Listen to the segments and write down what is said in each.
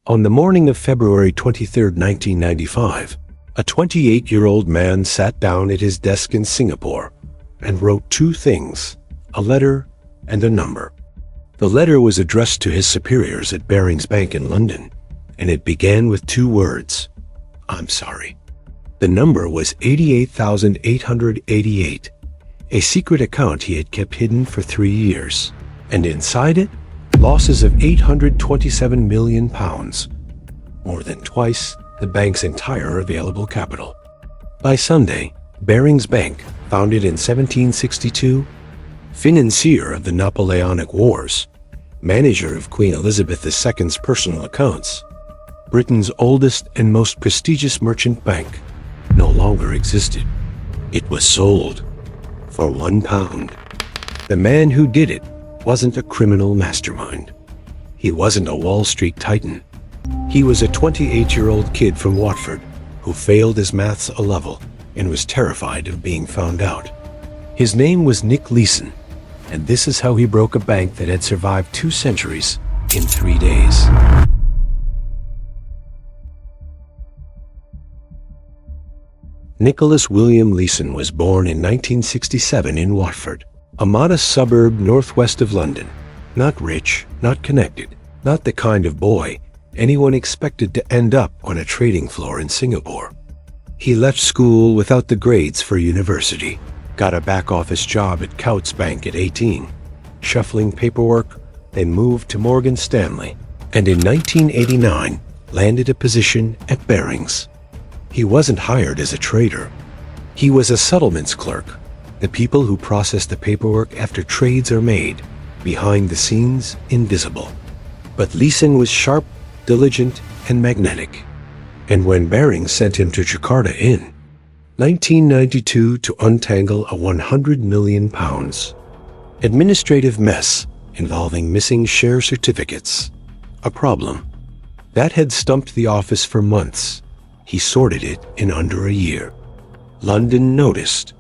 On the morning of February 23, 1995, a 28-year-old man sat down at his desk in Singapore and wrote two things, a letter and a number. The letter was addressed to his superiors at Barings Bank in London, and it began with two words, "I'm sorry." The number was 88,888, a secret account he had kept hidden for 3 years, and inside it, losses of £827 million, more than twice the bank's entire available capital. By Sunday, Barings Bank, founded in 1762, financier of the Napoleonic Wars, manager of Queen Elizabeth II's personal accounts, Britain's oldest and most prestigious merchant bank, no longer existed. It was sold for £1. The man who did it wasn't a criminal mastermind. He wasn't a Wall Street titan. He was a 28-year-old kid from Watford who failed his maths A-level and was terrified of being found out. His name was Nick Leeson, and this is how he broke a bank that had survived 2 centuries in 3 days. Nicholas William Leeson was born in 1967 in Watford, a modest suburb northwest of London. Not rich, not connected, not the kind of boy anyone expected to end up on a trading floor in Singapore. He left school without the grades for university, got a back-office job at Coutts Bank at 18, shuffling paperwork, then moved to Morgan Stanley, and in 1989 landed a position at Barings. He wasn't hired as a trader. He was a settlements clerk, the people who process the paperwork after trades are made, behind the scenes, invisible. But Leeson was sharp, diligent, and magnetic. And when Barings sent him to Jakarta in 1992 to untangle a £100 million administrative mess involving missing share certificates, a problem that had stumped the office for months, he sorted it in under a year. London noticed.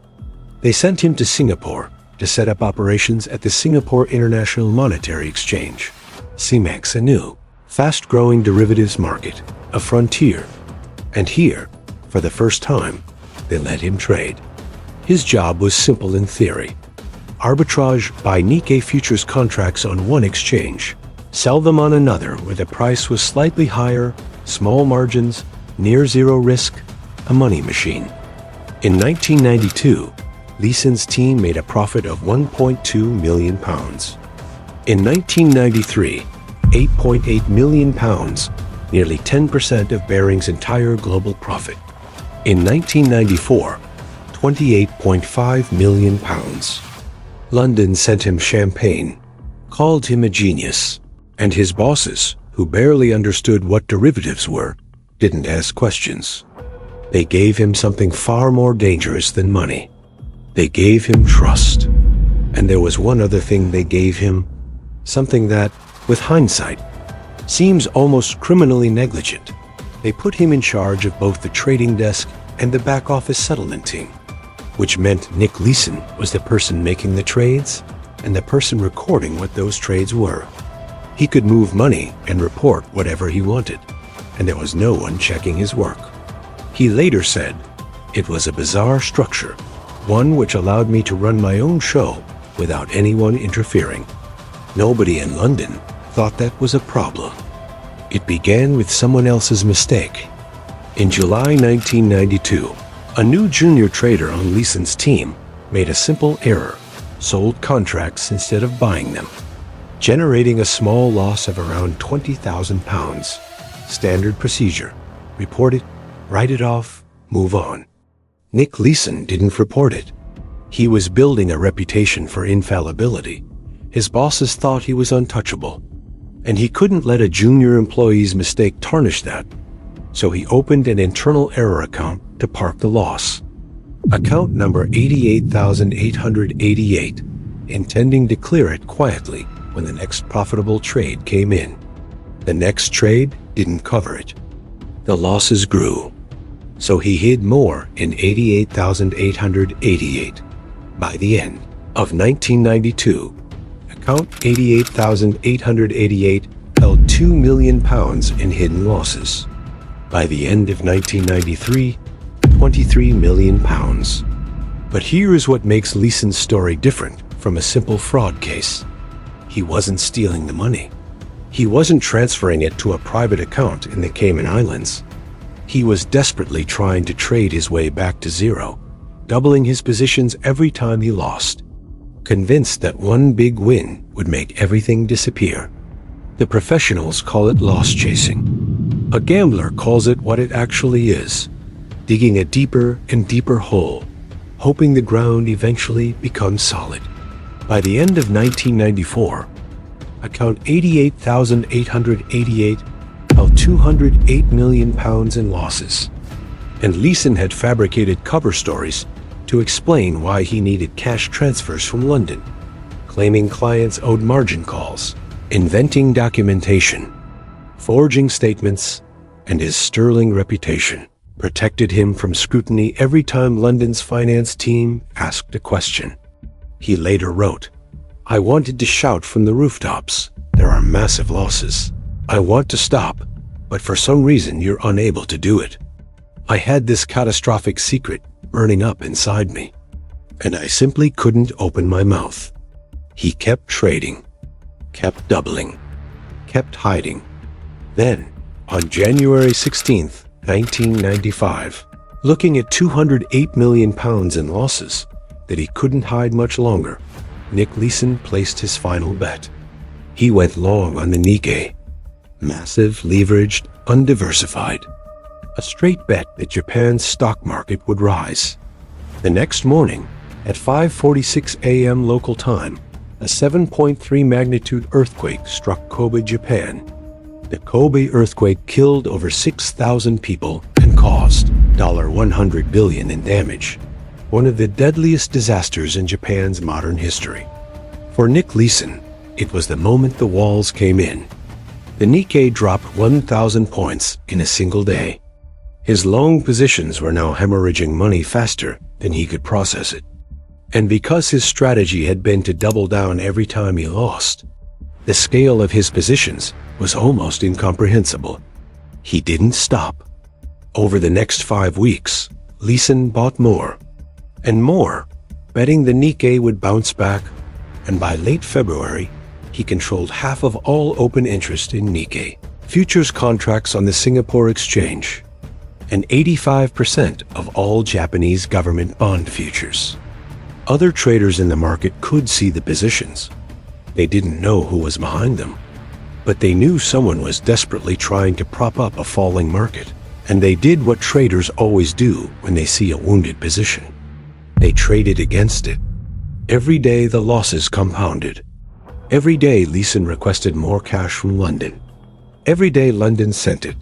They sent him to Singapore to set up operations at the Singapore International Monetary Exchange, CMEX, a new, fast-growing derivatives market, a frontier. And here, for the first time, they let him trade. His job was simple in theory. Arbitrage buy Nikkei futures contracts on one exchange, sell them on another where the price was slightly higher, small margins, near zero risk, a money machine. In 1992, Leeson's team made a profit of £1.2 million. In 1993, £8.8 million, nearly 10% of Barings' entire global profit. In 1994, £28.5 million. London sent him champagne, called him a genius, and his bosses, who barely understood what derivatives were, didn't ask questions. They gave him something far more dangerous than money. They gave him trust. And there was one other thing they gave him, something that, with hindsight, seems almost criminally negligent. They put him in charge of both the trading desk and the back-office settlement team, which meant Nick Leeson was the person making the trades and the person recording what those trades were. He could move money and report whatever he wanted, and there was no one checking his work. He later said, "It was a bizarre structure, one which allowed me to run my own show without anyone interfering. Nobody in London thought that was a problem." It began with someone else's mistake. In July 1992, a new junior trader on Leeson's team made a simple error, sold contracts instead of buying them, generating a small loss of around £20,000. Standard procedure. Report it, write it off, move on. Nick Leeson didn't report it. He was building a reputation for infallibility. His bosses thought he was untouchable, and he couldn't let a junior employee's mistake tarnish that. So he opened an internal error account to park the loss. Account number 88,888, intending to clear it quietly when the next profitable trade came in. The next trade didn't cover it. The losses grew. So he hid more in 88,888. By the end of 1992, account 88,888 held £2 million in hidden losses. By the end of 1993, £23 million. But here is what makes Leeson's story different from a simple fraud case. He wasn't stealing the money. He wasn't transferring it to a private account in the Cayman Islands. He was desperately trying to trade his way back to zero, doubling his positions every time he lost, convinced that one big win would make everything disappear. The professionals call it loss chasing. A gambler calls it what it actually is, digging a deeper and deeper hole, hoping the ground eventually becomes solid. By the end of 1994, account 88,888 held £208 million in losses. And Leeson had fabricated cover stories to explain why he needed cash transfers from London, claiming clients owed margin calls, inventing documentation, forging statements, and his sterling reputation protected him from scrutiny every time London's finance team asked a question. He later wrote, "I wanted to shout from the rooftops, there are massive losses. I want to stop, but for some reason you're unable to do it. I had this catastrophic secret burning up inside me, and I simply couldn't open my mouth." He kept trading, kept doubling, kept hiding. Then, on January 16th, 1995, looking at £208 million in losses that he couldn't hide much longer, Nick Leeson placed his final bet. He went long on the Nikkei, massive, leveraged, undiversified. A straight bet that Japan's stock market would rise. The next morning, at 5:46 a.m. local time, a 7.3 magnitude earthquake struck Kobe, Japan. The Kobe earthquake killed over 6,000 people and caused $100 billion in damage, one of the deadliest disasters in Japan's modern history. For Nick Leeson, it was the moment the walls came in. The Nikkei dropped 1,000 points in a single day. His long positions were now hemorrhaging money faster than he could process it. And because his strategy had been to double down every time he lost, the scale of his positions was almost incomprehensible. He didn't stop. Over the next 5 weeks, Leeson bought more and more, betting the Nikkei would bounce back, and by late February, he controlled half of all open interest in Nikkei, futures contracts on the Singapore Exchange, and 85% of all Japanese government bond futures. Other traders in the market could see the positions. They didn't know who was behind them, but they knew someone was desperately trying to prop up a falling market, and they did what traders always do when they see a wounded position. They traded against it. Every day the losses compounded. Every day Leeson requested more cash from London. Every day London sent it,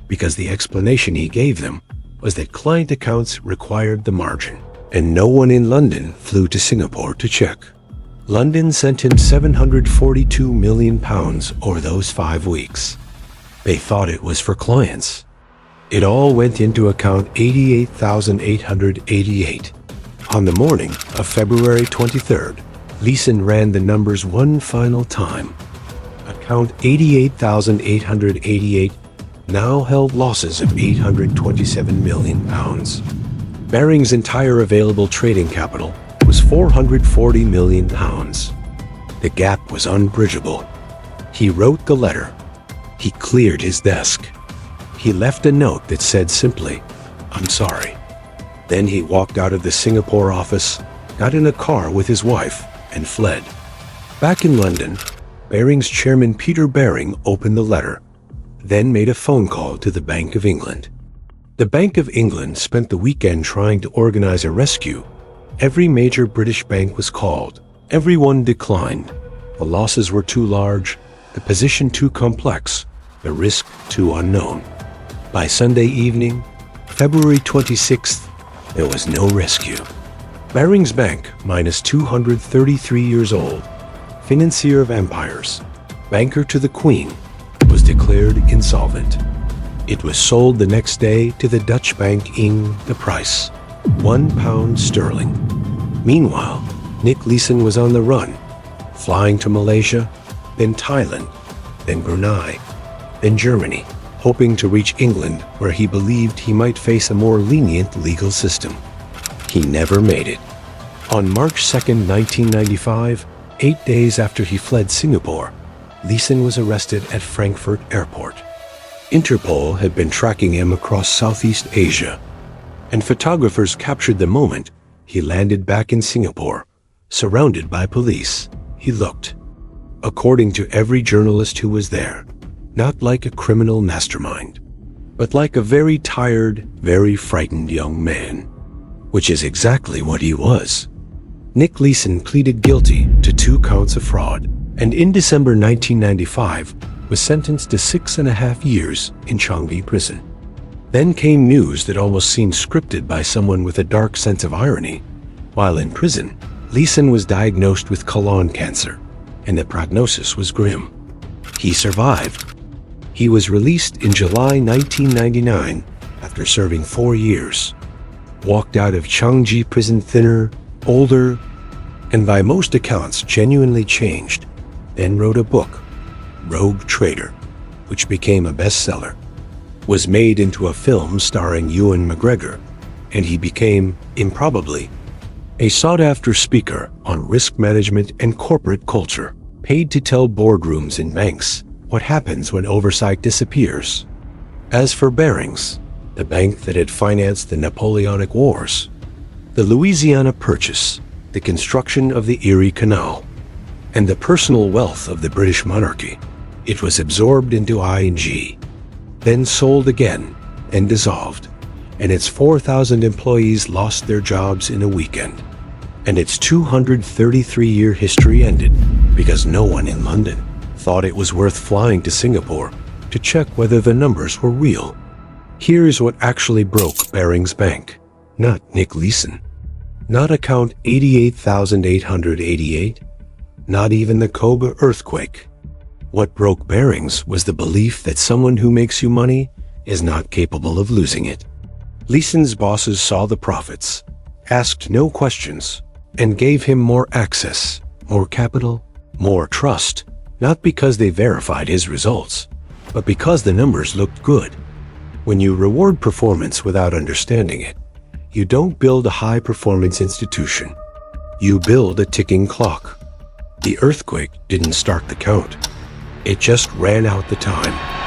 because the explanation he gave them was that client accounts required the margin, and no one in London flew to Singapore to check. London sent him £742 million over those 5 weeks. They thought it was for clients. It all went into account 88,888. On the morning of February 23rd, Leeson ran the numbers one final time. Account 88,888 now held losses of £827 million. Barings' entire available trading capital was £440 million. The gap was unbridgeable. He wrote the letter. He cleared his desk. He left a note that said simply, "I'm sorry." Then he walked out of the Singapore office, got in a car with his wife, and fled. Back in London, Barings chairman Peter Baring opened the letter, then made a phone call to the Bank of England. The Bank of England spent the weekend trying to organize a rescue. Every major British bank was called. Everyone declined. The losses were too large, the position too complex, the risk too unknown. By Sunday evening, February 26th, there was no rescue. Barings Bank, minus 233 years old, financier of empires, banker to the Queen, was declared insolvent. It was sold the next day to the Dutch bank Ing. The price, £1 sterling. Meanwhile, Nick Leeson was on the run, flying to Malaysia, then Thailand, then Brunei, then Germany, hoping to reach England where he believed he might face a more lenient legal system. He never made it. On March 2, 1995, 8 days after he fled Singapore, Leeson was arrested at Frankfurt Airport. Interpol had been tracking him across Southeast Asia, and photographers captured the moment he landed back in Singapore, surrounded by police. He looked, according to every journalist who was there, not like a criminal mastermind, but like a very tired, very frightened young man, which is exactly what he was. Nick Leeson pleaded guilty to 2 counts of fraud, and in December 1995 was sentenced to 6.5 years in Changi prison. Then came news that almost seemed scripted by someone with a dark sense of irony. While in prison, Leeson was diagnosed with colon cancer, and the prognosis was grim. He survived. He was released in July 1999 after serving 4 years. Walked out of Changi prison thinner, older, and by most accounts genuinely changed. Then wrote a book, Rogue Trader, which became a bestseller, was made into a film starring Ewan McGregor, and he became, improbably, a sought-after speaker on risk management and corporate culture, paid to tell boardrooms in banks what happens when oversight disappears. As for Barings, the bank that had financed the Napoleonic Wars, the Louisiana Purchase, the construction of the Erie Canal, and the personal wealth of the British monarchy, it was absorbed into ING, then sold again and dissolved, and its 4,000 employees lost their jobs in a weekend. And its 233-year history ended because no one in London thought it was worth flying to Singapore to check whether the numbers were real. Here's what actually broke Barings Bank, not Nick Leeson, not account 88,888, not even the Kobe earthquake. What broke Barings was the belief that someone who makes you money is not capable of losing it. Leeson's bosses saw the profits, asked no questions, and gave him more access, more capital, more trust, not because they verified his results, but because the numbers looked good. When you reward performance without understanding it, you don't build a high-performance institution. You build a ticking clock. The earthquake didn't start the count. It just ran out the time.